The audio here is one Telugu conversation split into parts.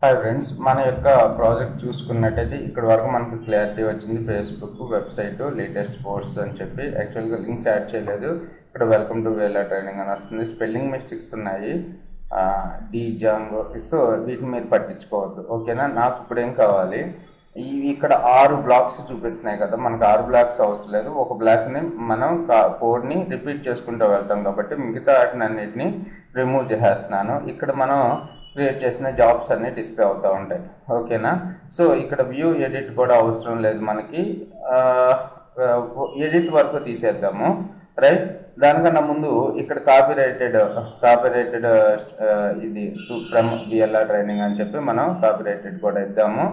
హాయ్ ఫ్రెండ్స్, మన యొక్క ప్రాజెక్ట్ చూసుకున్నట్టయితే ఇక్కడ వరకు మనకు క్లారిటీ వచ్చింది. ఫేస్బుక్ వెబ్సైట్ లేటెస్ట్ పోస్ట్స్ అని చెప్పి యాక్చువల్గా లింక్స్ యాడ్ చేయలేదు. ఇక్కడ వెల్కమ్ టు VLR ట్రైనింగ్ అని వస్తుంది. స్పెల్లింగ్ మిస్టేక్స్ ఉన్నాయి, Django. సో వీటిని మీరు పట్టించుకోవద్దు, ఓకేనా. నాకు ఇప్పుడు ఏం కావాలి, ఇక్కడ 6 బ్లాక్స్ చూపిస్తున్నాయి కదా, మనకు 6 బ్లాక్స్ అవసరం లేదు. ఒక బ్లాక్ని మనం కోడ్ని రిపీట్ చేసుకుంటూ వెళ్తాం కాబట్టి మిగతా వాటిని అన్నిటిని రిమూవ్ చేసేస్తున్నాను. ఇక్కడ మనం క్రియేట్ చేసిన జాబ్స్ అన్ని డిస్ప్లే అవుతూ ఉంటాయి, ఓకేనా. సో ఇక్కడ వ్యూ ఎడిట్ కూడా అవసరం లేదు మనకి. ఎడిట్ వరకు తీసేద్దాము, రైట్. దానికన్నా ముందు ఇక్కడ కాపీరైటెడ్ ఇది ఫ్రమ్ VLR ట్రైనింగ్ అని చెప్పి మనం కాపీరైటెడ్ కూడా ఇద్దాము,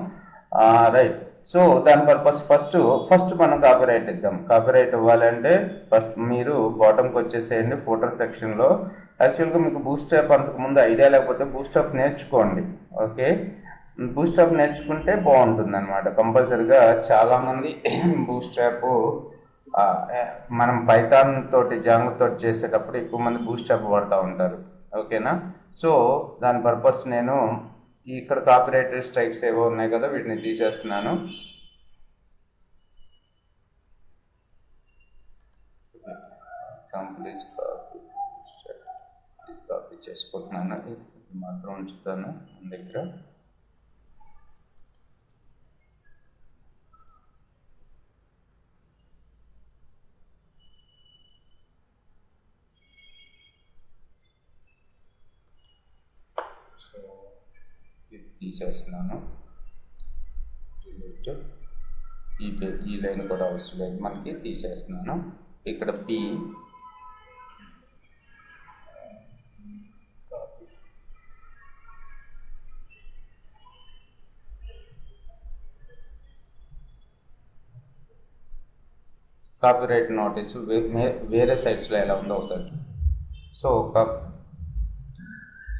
రైట్. సో దాని పర్పస్ ఫస్ట్ మనం కాపీరైట్ ఇద్దాం. కాపీరైట్ ఇవ్వాలంటే ఫస్ట్ మీరు బాటంకి వచ్చేసేయండి. ఫోటర్ సెక్షన్లో యాక్చువల్గా మీకు బూస్ట్రాప్ అంతకుముందు ఐడియా లేకపోతే బూస్ట్రాప్ నేర్చుకోండి, ఓకే. బూస్ట్రాప్ నేర్చుకుంటే బాగుంటుంది అనమాట. కంపల్సరిగా చాలామంది బూస్ట్రాప్ మనం పైథాన్ తోటి జాంగో తోటి చేసేటప్పుడు ఎక్కువ మంది బూస్ట్రాప్ వాడుతూ ఉంటారు, ఓకేనా. సో దాని పర్పస్ నేను ఇక్కడ కాపీరైటెడ్ స్ట్రైక్స్ ఏవో ఉన్నాయి కదా, వీటిని తీసేస్తున్నాను. కాపీ చేసుకుంటున్నాను, మాత్రం ఉంచుతాను మన దగ్గర. సో ఇది తీసేస్తున్నాను. ఈ లైన్ కూడా అవసరం లేదు మనకి, తీసేస్తున్నాను. ఇక్కడ పి కాపీరైట్ నోటీస్ వేరే సైట్స్లో ఎలా ఉందో ఒకసారి. సో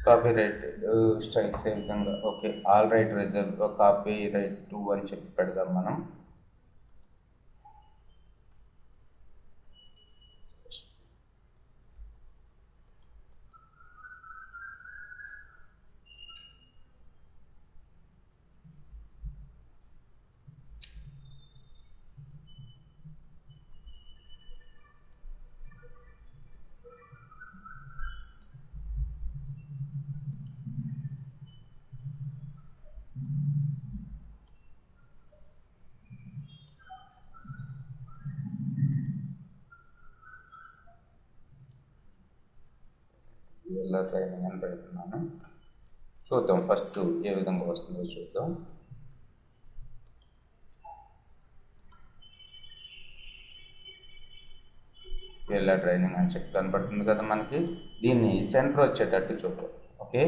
కాపీరైట్ స్ట్రైక్స్ ఏ విధంగా, okay. All right reserve copyright 2 అని చెప్పి పెడదాం మనం. VLR ట్రైనింగ్ అని పెడుతున్నాను. చూద్దాం ఫస్ట్ ఏ విధంగా వస్తుందో చూద్దాం. VLR ట్రైనింగ్ అని చెప్పి కనపడుతుంది కదా మనకి. దీన్ని సెంటర్ వచ్చేటట్టు చూద్దాం, ఓకే.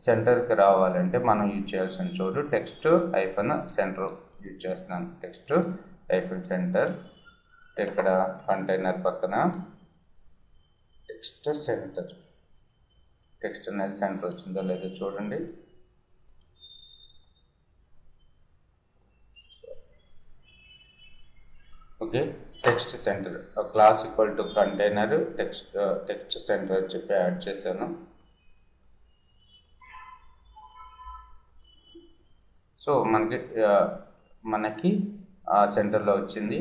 సెంటర్కి రావాలంటే మనం యూజ్ చేయాల్సిన చోటు టెక్స్ట్ -సెంటర్ యూజ్ చేస్తున్నాను. టెక్స్ట్ -సెంటర్, ఇక్కడ కంటైనర్ పక్కన టెక్స్ట్ సెంటర్. టెక్స్ట్ అనేది సెంటర్ వచ్చిందో లేదో చూడండి. Okay, text centre class equal to container text centre అని చెప్పి యాడ్ చేశాను. సో మనకి సెంటర్లో వచ్చింది.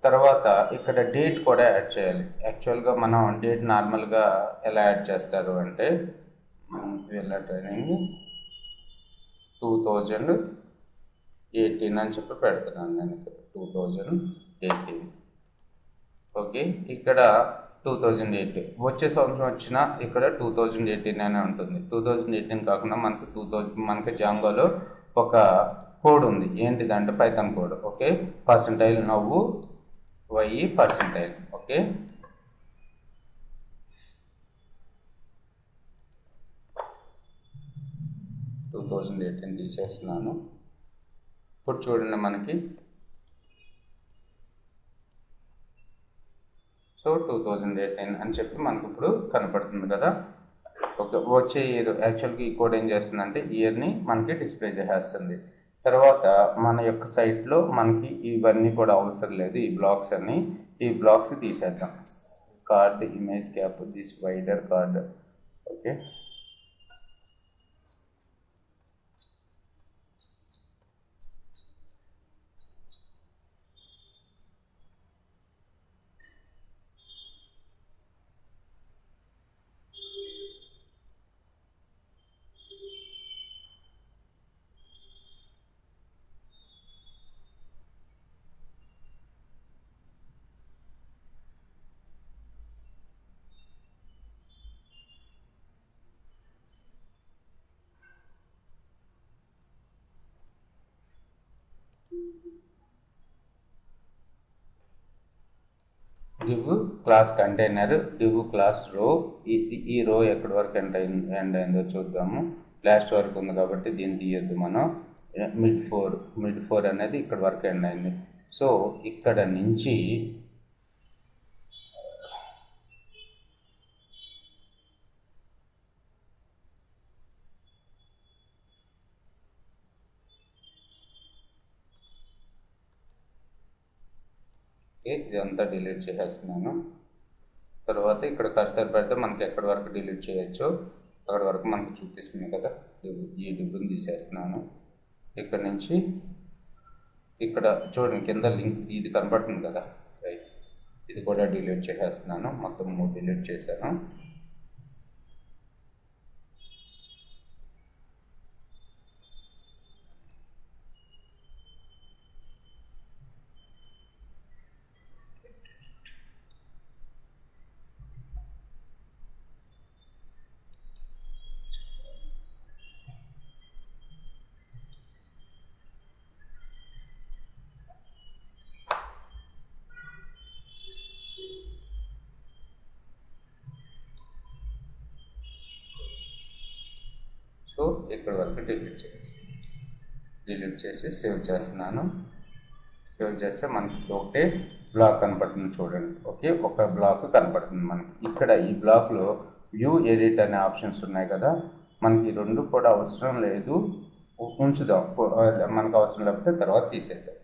తర్వాత ఇక్కడ డేట్ కూడా యాడ్ చేయాలి. యాక్చువల్గా మనం డేట్ నార్మల్గా ఎలా యాడ్ చేస్తారు అంటే VLR ట్రైనింగ్ 2018 అని చెప్పి పెడుతున్నాను నేను. 2018, ఓకే. ఇక్కడ 2008 వచ్చే సంవత్సరం వచ్చినా ఇక్కడ 2018 అనే ఉంటుంది. 2018 కాకుండా మనకి జాంగోలో ఒక కోడ్ ఉంది. ఏంటిదంటే పైథాన్ కోడ్, ఓకే. పర్సెంటైల్ నవ్వు %, ఓకే. తీసేస్తున్నాను. ఇప్పుడు చూడండి మనకి. సో 2018 అని చెప్పి మనకి ఇప్పుడు కనపడుతుంది కదా, ఓకే. వచ్చే ఇయర్ యాక్చువల్గా ఈ కోడ్ ఏం చేస్తుందంటే ఇయర్ని మనకి డిస్ప్లే చేసేస్తుంది. తర్వాత మన యొక్క సైట్లో మనకి ఇవన్నీ కూడా అవసరం లేదు. ఈ బ్లాక్స్ తీసేద్దాం. Card image cap this wider card, okay. div class container, div class రో. ఈ రో ఎక్కడి వరకు ఎండ్ అయిందో చూద్దాము. లాస్ట్ వరకు ఉంది కాబట్టి దీన్ని తీయద్దు మనం. మిడ్ ఫోర్ అనేది ఇక్కడ వరకు ఎండ్ అయింది. సో ఇక్కడ నుంచి ఇదంతా డిలీట్ చేసేస్తున్నాను. తర్వాత ఇక్కడ కర్సర్ పెడితే మనకి ఎక్కడి వరకు డిలీట్ చేయొచ్చో అక్కడ వరకు మనకు చూపిస్తుంది కదా. ఈ డిబ్ని తీసేస్తున్నాను. ఇక్కడ నుంచి ఇక్కడ చూడండి కింద లింక్ ఇది కనపడుతుంది కదా, రైట్. ఇది కూడా డిలీట్ చేసేస్తున్నాను. మొత్తం 3 డిలీట్ చేశాను. సో ఇక్కడ వరకు డిలీట్ చేసి సేవ్ చేస్తున్నాను. సేవ్ చేస్తే మనకి ఒకటే బ్లాక్ కనపడుతుంది చూడండి. ఓకే, ఒక బ్లాక్ కనపడుతుంది మనకి. ఇక్కడ ఈ బ్లాక్లో వ్యూ ఎడిట్ అనే ఆప్షన్స్ ఉన్నాయి కదా, మనకి 2 కూడా అవసరం లేదు, ఉంచుదాం. మనకు అవసరం లేకపోతే తర్వాత తీసేద్దాం.